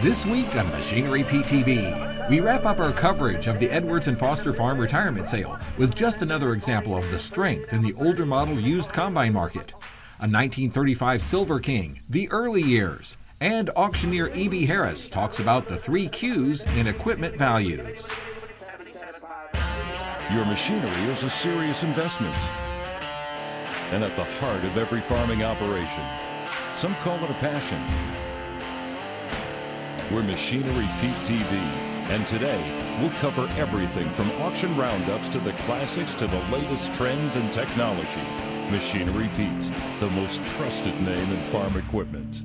This week on Machinery PTV, we wrap up our coverage of the Edwards and Foster Farm retirement sale with just another example of the strength in the older model used combine market. A 1935 Silver King, the early years, and auctioneer E.B. Harris talks about the 3 Qs in equipment values. Your machinery is a serious investment and at the heart of every farming operation. Some call it a passion. We're Machinery Pete TV, and today we'll cover everything from auction roundups to the classics to the latest trends and technology. Machinery Pete, the most trusted name in farm equipment.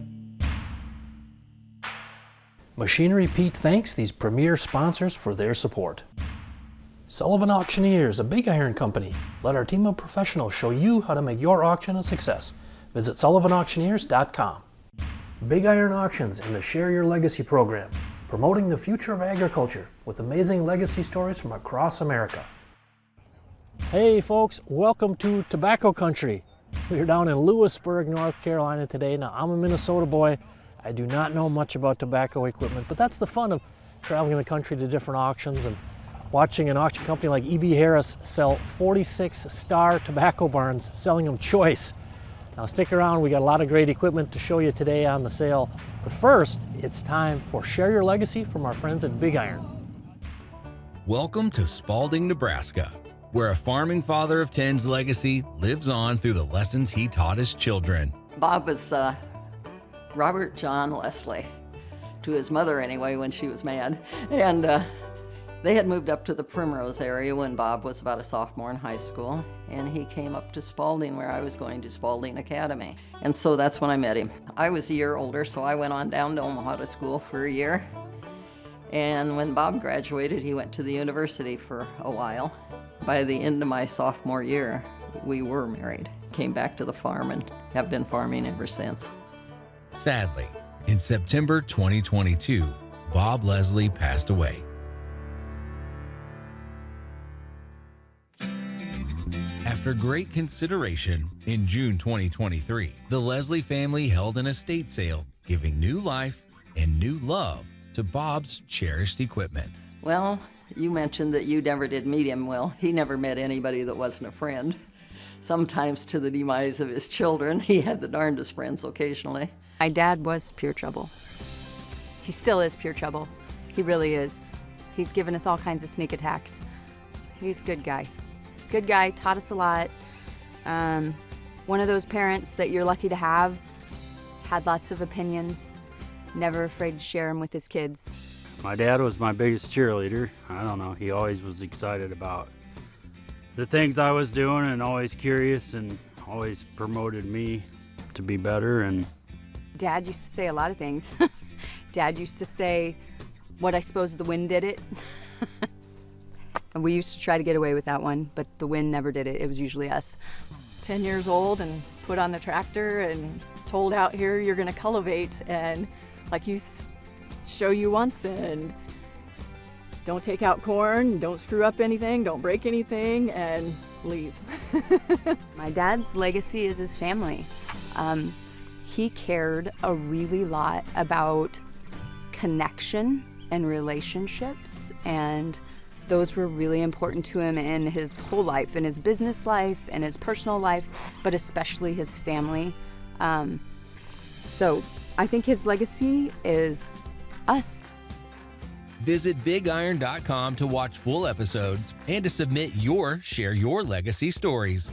Machinery Pete thanks these premier sponsors for their support. Sullivan Auctioneers, a big iron company. Let our team of professionals show you how to make your auction a success. Visit sullivanauctioneers.com. Big Iron Auctions and the Share Your Legacy program, promoting the future of agriculture with amazing legacy stories from across America. Hey folks, welcome to Tobacco Country. We're down in Lewisburg, North Carolina today. Now I'm a Minnesota boy. I do not know much about tobacco equipment, but that's the fun of traveling the country to different auctions and watching an auction company like E.B. Harris sell 46 Star tobacco barns, selling them choice. Now stick around, we got a lot of great equipment to show you today on the sale. But first, it's time for Share Your Legacy from our friends at Big Iron. Welcome to Spalding, Nebraska, where a farming father of 10's legacy lives on through the lessons he taught his children. Bob was Robert John Leslie, to his mother anyway, when she was mad. And they had moved up to the Primrose area when Bob was about a sophomore in high school, and he came up to Spalding where I was going to Spalding Academy. And so that's when I met him. I was a year older, so I went on down to Omaha to school for a year. And when Bob graduated, he went to the university for a while. By the end of my sophomore year, we were married. Came back to the farm and have been farming ever since. Sadly, in September 2022, Bob Leslie passed away. After great consideration, in June 2023, the Leslie family held an estate sale, giving new life and new love to Bob's cherished equipment. Well, you mentioned that you never did meet him. Well, he never met anybody that wasn't a friend. Sometimes to the demise of his children, he had the darndest friends occasionally. My dad was pure trouble. He still is pure trouble. He really is. He's given us all kinds of sneak attacks. He's a good guy. Good guy, taught us a lot. One of those parents that you're lucky to have, had lots of opinions, never afraid to share them with his kids. My dad was my biggest cheerleader. I don't know, he always was excited about the things I was doing and always curious and always promoted me to be better. And Dad used to say a lot of things. Dad used to say, "What I suppose the wind did it." And we used to try to get away with that one, but the wind never did it. It was usually us. 10 years old and put on the tractor and told out here you're gonna cultivate, and like you show you once, and don't take out corn, don't screw up anything, don't break anything, and leave. My dad's legacy is his family. He cared a really lot about connection and relationships, and those were really important to him in his whole life, in his business life, in his personal life, but especially his family. So I think his legacy is us. Visit BigIron.com to watch full episodes and to submit your Share Your Legacy stories.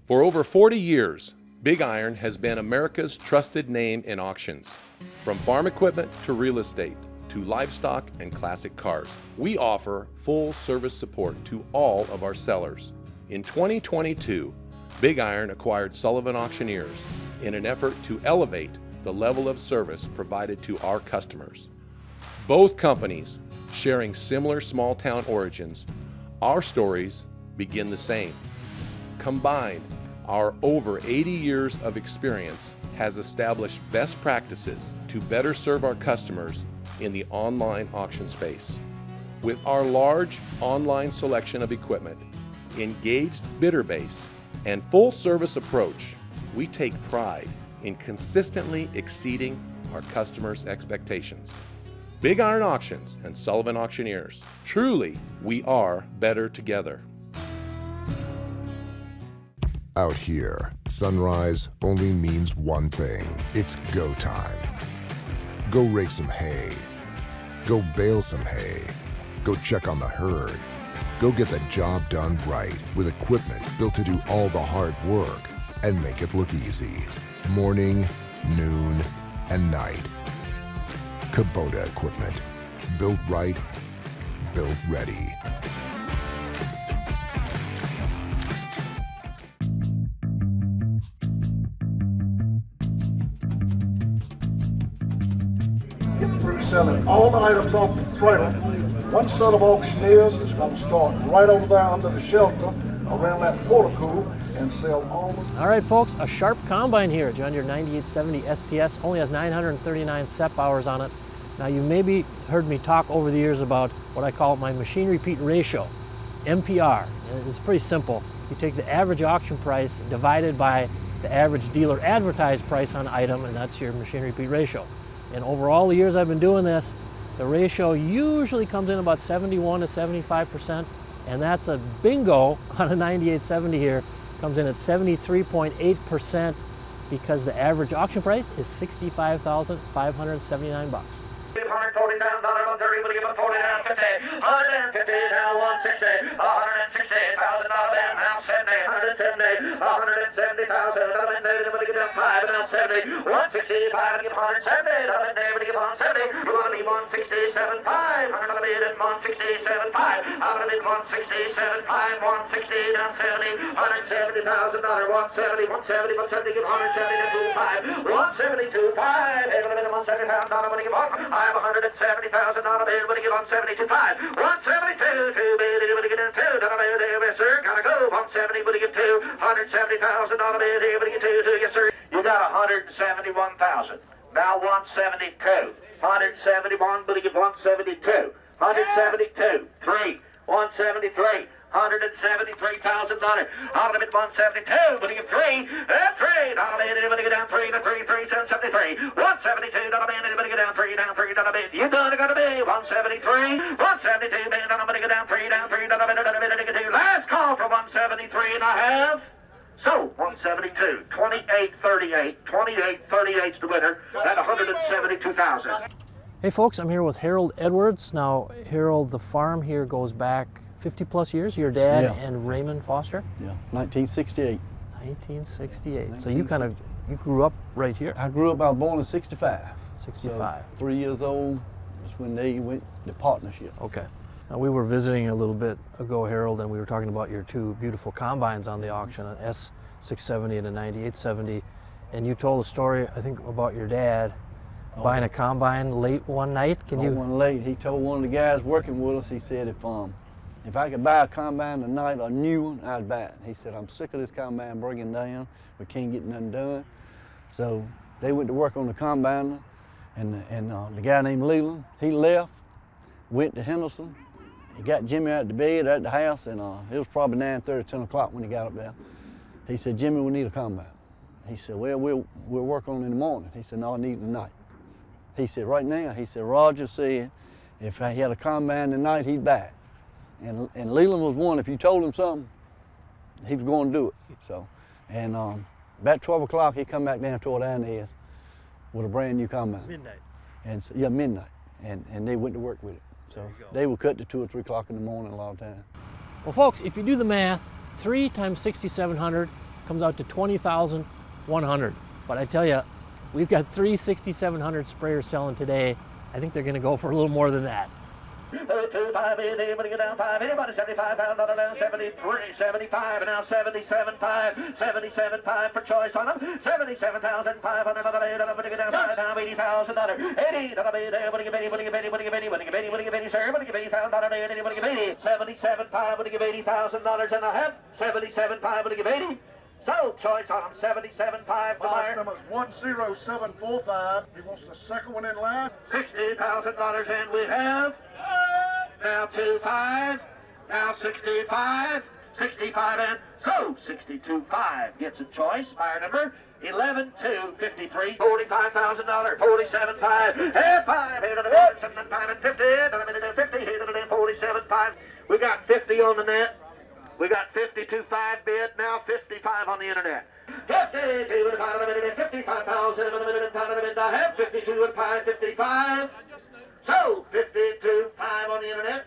For over 40 years, Big Iron has been America's trusted name in auctions. From farm equipment to real estate to livestock and classic cars. We offer full service support to all of our sellers. In 2022, Big Iron acquired Sullivan Auctioneers in an effort to elevate the level of service provided to our customers. Both companies sharing similar small town origins, our stories begin the same. Combined, our over 80 years of experience has established best practices to better serve our customers in the online auction space. With our large online selection of equipment, engaged bidder base, and full service approach, we take pride in consistently exceeding our customers' expectations. Big Iron Auctions and Sullivan Auctioneers. Truly, we are better together. Out here, sunrise only means one thing. It's go time. Go rake some hay. Go bale some hay. Go check on the herd. Go get the job done right with equipment built to do all the hard work and make it look easy. Morning, noon, and night. Kubota equipment. Built right, built ready. Selling all the items off the trailer. One set of auctioneers is going to start right over there under the shelter around that portico and sell all of them. All right, folks, a Sharp combine here. John Deere 9870 STS only has 939 SEP hours on it. Now, you maybe heard me talk over the years about what I call my machine repeat ratio, MPR. And it's pretty simple. You take the average auction price divided by the average dealer advertised price on item, and that's your machine repeat ratio. And over all the years I've been doing this, the ratio usually comes in about 71 to 75%, and that's a bingo on a 9870 here. Comes in at 73.8% because the average auction price is $65,579. $140,000, we'll give him $49.50, $150, now $160, $160,000, now $70, $170,000, we'll give him $5, now $70, $165, give $170, we'll give $170, you want to leave $167.5, I'm going to bid at $167.5, I'm going to bid $167.5, $160, now $70, $170,000, $170, give $170,205, $172.5, I'm going to bid $170,000, I'm going to give I have $170,000 bid, but you get $172.5, $172 to bid, but you get $2 bid, yes sir, gotta go, $170, but you get $2, $170,000 bid, but you get $2, yes sir. You got $171,000, now $172, $171, but you get $172, $172, $3, $173. $173,000. I'll limit $172, but you get $3, I'll bid anybody get down $3 to $3, $773. $172, anybody get down $3, You done got to be $173, $172, bid, anybody get down $3, $2. Last call for $173 and a half. So, 172, 2838, 2838's the winner at $172,000. Hey folks, I'm here with Harold Edwards. Now, Harold, the farm here goes back 50 plus years, your dad and Raymond Foster? Yeah, 1968. 1968. So you grew up right here? I grew up, I was born in 65. 65. So 3 years old was when they went to partnership. Okay. Now we were visiting a little bit ago, Harold, and we were talking about your two beautiful combines on the auction, an S670 and a 9870. And you told a story, I think, about your dad buying a combine late one night. One late, he told one of the guys working with us, he said, if I could buy a combine tonight, a new one, I'd buy it. He said, I'm sick of this combine breaking down. We can't get nothing done. So they went to work on the combine, and the guy named Leland, he left, went to Henderson. He got Jimmy out to bed at the house, and it was probably 9:30, 10 o'clock when he got up there. He said, Jimmy, we need a combine. He said, well, we'll work on it in the morning. He said, no, I need it tonight. He said, right now, he said, Roger said, if he had a combine tonight, he'd buy it. And Leland was one, if you told him something, he was going to do it. So, and about 12 o'clock, he come back down toward Inez with a brand new combine. Midnight. And so, yeah, midnight. And they went to work with it. So they would cut to 2 or 3 o'clock in the morning a lot of times. Well, folks, if you do the math, 3 times 6,700 comes out to 20,100. But I tell you, we've got 3 6,700 sprayers selling today I think they're going to go for a little more than that. 2, 5, anybody get down 5, anybody 75 pounds, down 73, 75, and now 77.5, 77.5 for choice on them, 77,500, anybody get down 5, now $80,000, 80, anybody give 80, anybody give 80, anybody give 80, anybody give 80, anybody give 80, sir, anybody give $80,000, anybody give 80, 77.5, would give $80,000 and a half, 77.5, would give 80. So, choice on them, 77.5 to buyer. Number's 10745. He wants the second one in line. $60,000, and we have now 25, now 65, 65, and so 62.5 gets a choice. Buyer number 11,253, $45,000, 47.5, and 5, 7.5, and 50, 47.5. We got 50 on the net. We got 52.5 bid, now 55 on the internet. 55,000, I have 52 and 5, 55. So 52.5 on the internet.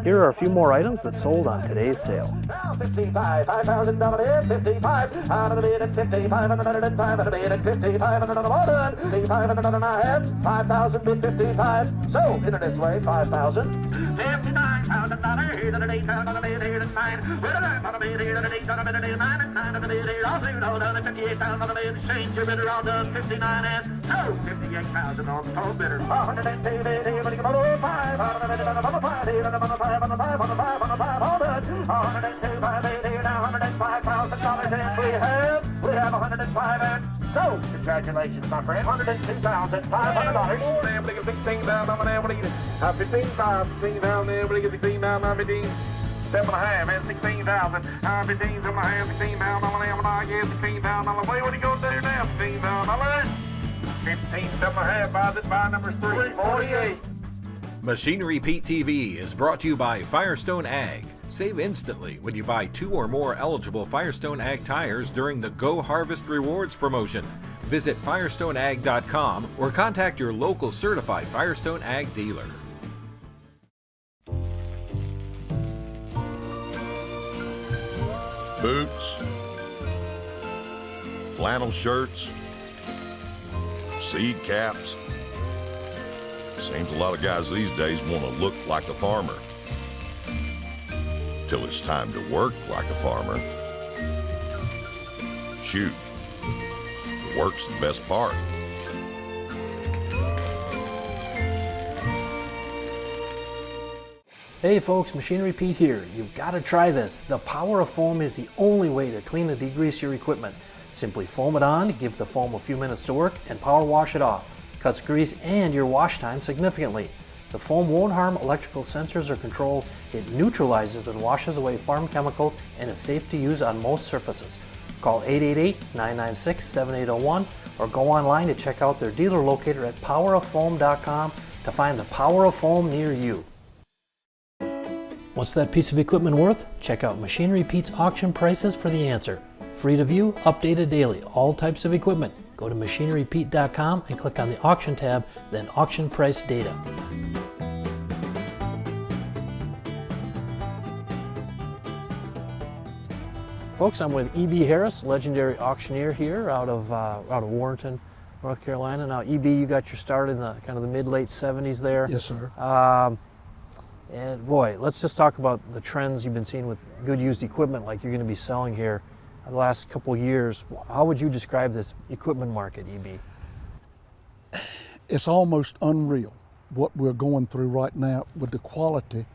Here are a few more items that sold on today's sale. Now 55, $5,000 bid, 55, out of the bid, and 55, and 105, and a bid, and 55, and another 100, 55, and another I have, 5,000 bid, 55, so internet's way, 5,000. $59,000, here to the 8,000 on the bid, here to 9, with a 9 on the bid, here to the 8 on the bid, 9 and 9 on the bid, here, all through, all done, 58,000 on the bid, exchange your bidder, all done, 59, and so 58,000 on the total bidder. 102 bid, here, but you can go 5, 5, here, and 5, on the 5, on the 5, on the 5, all done, 102, 5, 8, here, now $105,000, and we have 105, and so, congratulations, my friend, $102,500. Damn, look at 16,000, I'm an able to get it. 15,000, 16,000, everybody get 16,000, 15, 7.5, and 16,000, 15, 7.5, 16,000, I'm an able to get 16,000, what are you going to do now, $16,000? 15, 7.5, buy numbers 3, 48. Machinery Pete TV is brought to you by Firestone Ag. Save instantly when you buy 2 or more eligible Firestone Ag tires during the Go Harvest Rewards promotion. Visit firestoneag.com or contact your local certified Firestone Ag dealer. Boots, flannel shirts, seed caps. Seems a lot of guys these days want to look like a farmer. Till it's time to work like a farmer. Shoot, the work's the best part. Hey folks, Machinery Pete here. You've got to try this. The power of foam is the only way to clean and degrease your equipment. Simply foam it on, give the foam a few minutes to work, and power wash it off. Cuts grease and your wash time significantly. The foam won't harm electrical sensors or controls. It neutralizes and washes away farm chemicals and is safe to use on most surfaces. Call 888-996-7801 or go online to check out their dealer locator at poweroffoam.com to find the Power of Foam near you. What's that piece of equipment worth? Check out Machinery Pete's auction prices for the answer. Free to view, updated daily, all types of equipment. Go to machinerypete.com and click on the auction tab, then auction price data. Folks, I'm with E.B. Harris, legendary auctioneer here out of Warrenton, North Carolina. Now, E.B., you got your start in the kind of the mid-late 70s there. Yes, sir. And boy, let's just talk about the trends you've been seeing with good used equipment like you're going to be selling here the last couple years. How would you describe this equipment market, E.B.? It's almost unreal what we're going through right now with the quality.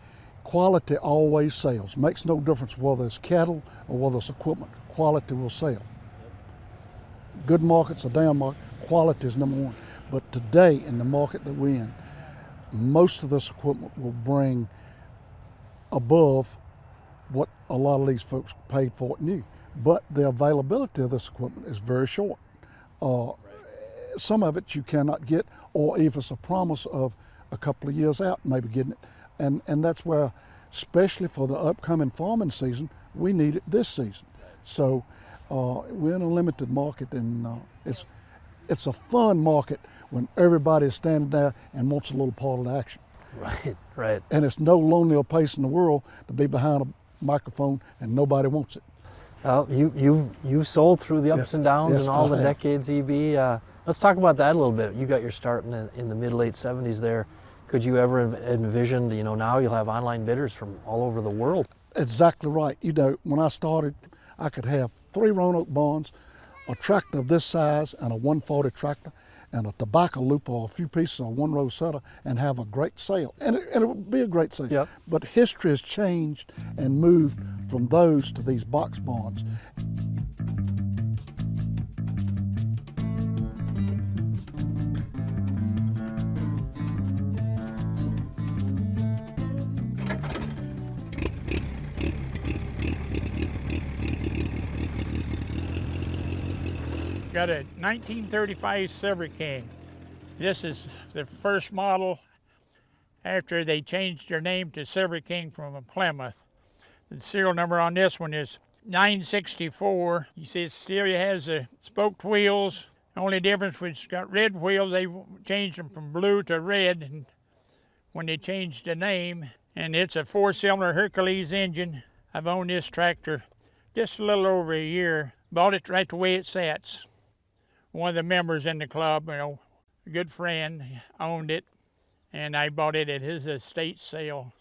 Quality always sells. Makes no difference whether it's cattle or whether it's equipment. Quality will sell. Good markets or down market, quality is number one. But today in the market that we're in, most of this equipment will bring above what a lot of these folks paid for it new. But the availability of this equipment is very short. Some of it you cannot get, or if it's a promise of a couple of years out, maybe getting it. And that's where, especially for the upcoming farming season, we need it this season. So we're in a limited market, and it's a fun market when everybody is standing there and wants a little part of the action. Right, right. And it's no lonelier place in the world to be behind a microphone and nobody wants it. Well, you've sold through the ups and downs yes, and all the decades, E.B. Let's talk about that a little bit. You got your start in the mid-late 70s there. Could you ever envision, now you'll have online bidders from all over the world? Exactly right. When I started, I could have 3 Roanoke bonds, a tractor of this size, and a 140 tractor, and a tobacco loop or a few pieces of 1-row setter, and have a great sale. And it would be a great sale. Yep. But history has changed and moved from those to these box bonds. Got a 1935 Silver King. This is the first model after they changed their name to Silver King from a Plymouth. The serial number on this one is 964. You see it still has the spoked wheels. The only difference was it's got red wheels. They changed them from blue to red and when they changed the name. And it's a 4-cylinder Hercules engine. I've owned this tractor just a little over a year. Bought it right the way it sits. One of the members in the club, a good friend, owned it, and I bought it at his estate sale.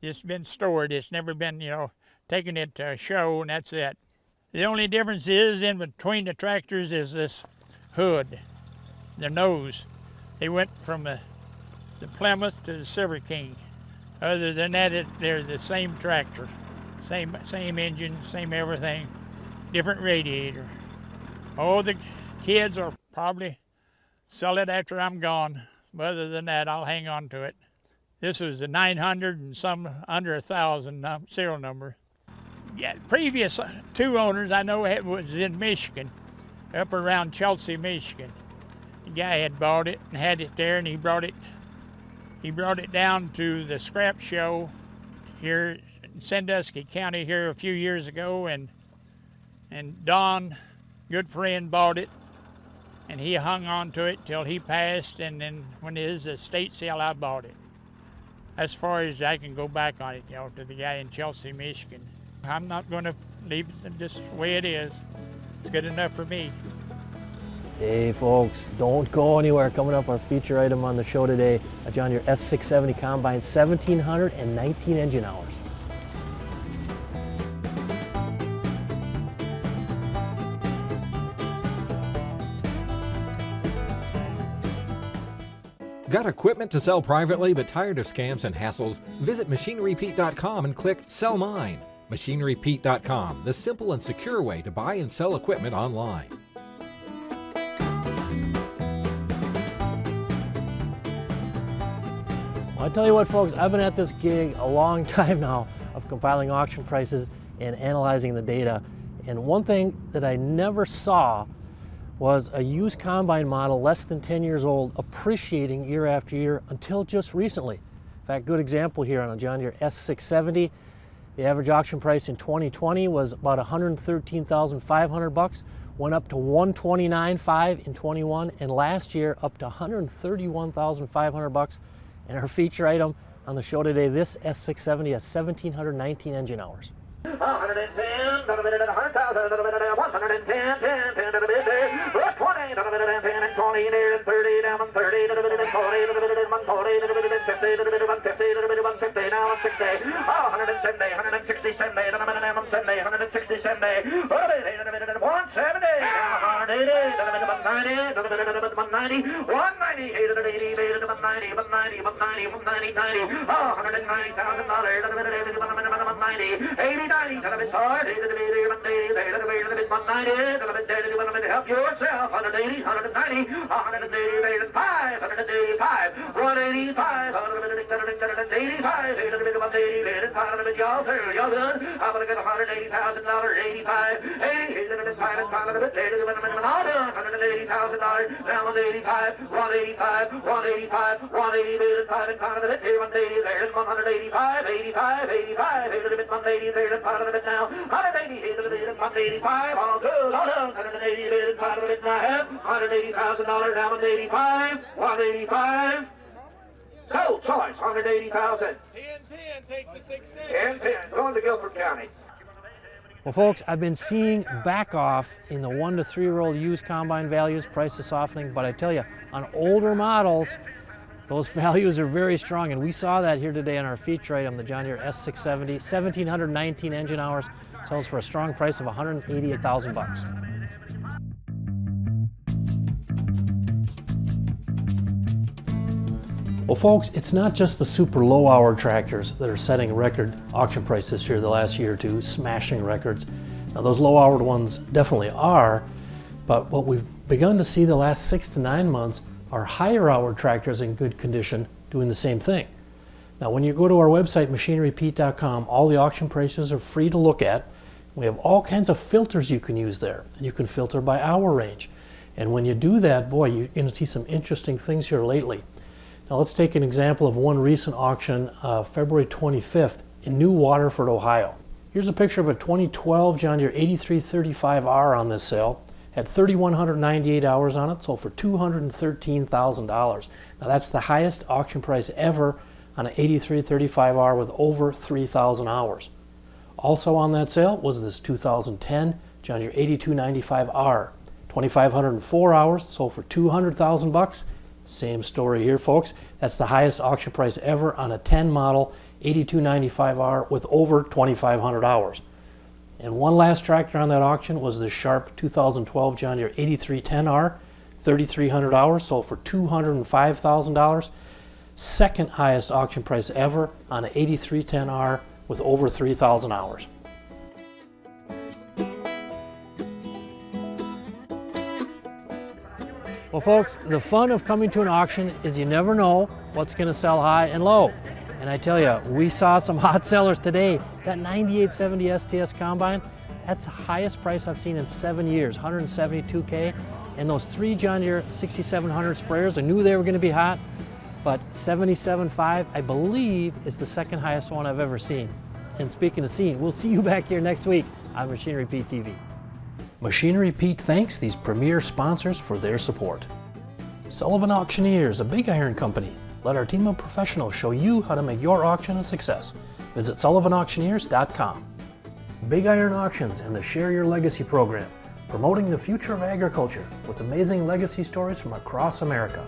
It's been stored. It's never been, taken it to a show, and that's it. The only difference is in between the tractors is this hood, the nose. They went from the Plymouth to the Silver King. Other than that, they're the same tractor, same engine, same everything, different radiator. Oh, the kids will probably sell it after I'm gone. But other than that, I'll hang on to it. This was a 900 and some under 1,000 serial number. Yeah, previous 2 owners I know was in Michigan, up around Chelsea, Michigan. The guy had bought it and had it there, and he brought it down to the scrap show here in Sandusky County here a few years ago, and Don, good friend, bought it. And he hung on to it till he passed, and then when his estate sale, I bought it. As far as I can go back on it, to the guy in Chelsea, Michigan. I'm not going to leave it just the way it is. It's good enough for me. Hey folks, don't go anywhere. Coming up, our feature item on the show today, a John Deere S670 Combine, 1,719 engine hours. Got equipment to sell privately but tired of scams and hassles? Visit MachineryPete.com and click Sell Mine. MachineryPete.com, the simple and secure way to buy and sell equipment online. Well, I tell you what, folks, I've been at this gig a long time now of compiling auction prices and analyzing the data. And one thing that I never saw was a used combine model less than 10 years old appreciating year after year until just recently. In fact, good example here on a John Deere S670. The average auction price in 2020 was about $113,500, went up to $129,500 in 21, and last year up to $131,500. And our feature item on the show today, this S670 has 1,719 engine hours. 110, 100,000, 110, 10, 10, 10, 20, 10, and 20, there, 30, down 30, 40, 140, 150, 150, now 60, 170, 160, 70, 170, 160, 70, 170, 180, 190, 190, 190, 190, 190, 190, 190, $190,000, 80, 90, hard, help yourself, 180, 190, 185, 185, 185, 185, y'all through, y'all done, I'm gonna get $180,000, 85, 80, all done, $180,000, now 185, 185, 185, 180, 185, 85, 85, 180, part of it now, 180, 185, all good, all done, 180, part of it now, $180,000, now 185, 185, sold, choice, 180,000. 10-10 takes the 6-6. 10-10, going to Guilford County. Well, folks, I've been seeing back off in the 1 to 3 year old used combine values, prices softening, but I tell you, on older models, those values are very strong, and we saw that here today on our feature item, the John Deere S670, 1,719 engine hours, sells for a strong price of $188,000. Well, folks, it's not just the super low hour tractors that are setting record auction prices here the last year or two, smashing records. Now, those low hour ones definitely are, but what we've begun to see the last 6 to 9 months are higher hour tractors in good condition doing the same thing. Now, when you go to our website, machinerypete.com, all the auction prices are free to look at. We have all kinds of filters you can use there. You can filter by hour range. And when you do that, boy, you're going to see some interesting things here lately. Now let's take an example of one recent auction, February 25th in New Waterford, Ohio. Here's a picture of a 2012 John Deere 8335R on this sale. Had 3,198 hours on it, sold for $213,000. Now that's the highest auction price ever on an 8335R with over 3,000 hours. Also on that sale was this 2010 John Deere 8295R. 2,504 hours, sold for $200,000. Same story here, folks. That's the highest auction price ever on a 10 model 8295R with over 2,500 hours. And one last tractor on that auction was the Sharp 2012 John Deere 8310R, 3,300 hours, sold for $205,000. Second highest auction price ever on an 8310R with over 3,000 hours. Well, folks, the fun of coming to an auction is you never know what's going to sell high and low. And I tell you, we saw some hot sellers today. That 9870 STS combine, that's the highest price I've seen in 7 years, $172K. And those 3 John Deere 6700 sprayers, I knew they were going to be hot, but 77.5, I believe, is the second highest one I've ever seen. And speaking of seeing, we'll see you back here next week on Machinery Pete TV. Machinery Pete thanks these premier sponsors for their support. Sullivan Auctioneers, a big iron company. Let our team of professionals show you how to make your auction a success. Visit sullivanauctioneers.com. Big Iron Auctions and the Share Your Legacy program, promoting the future of agriculture with amazing legacy stories from across America.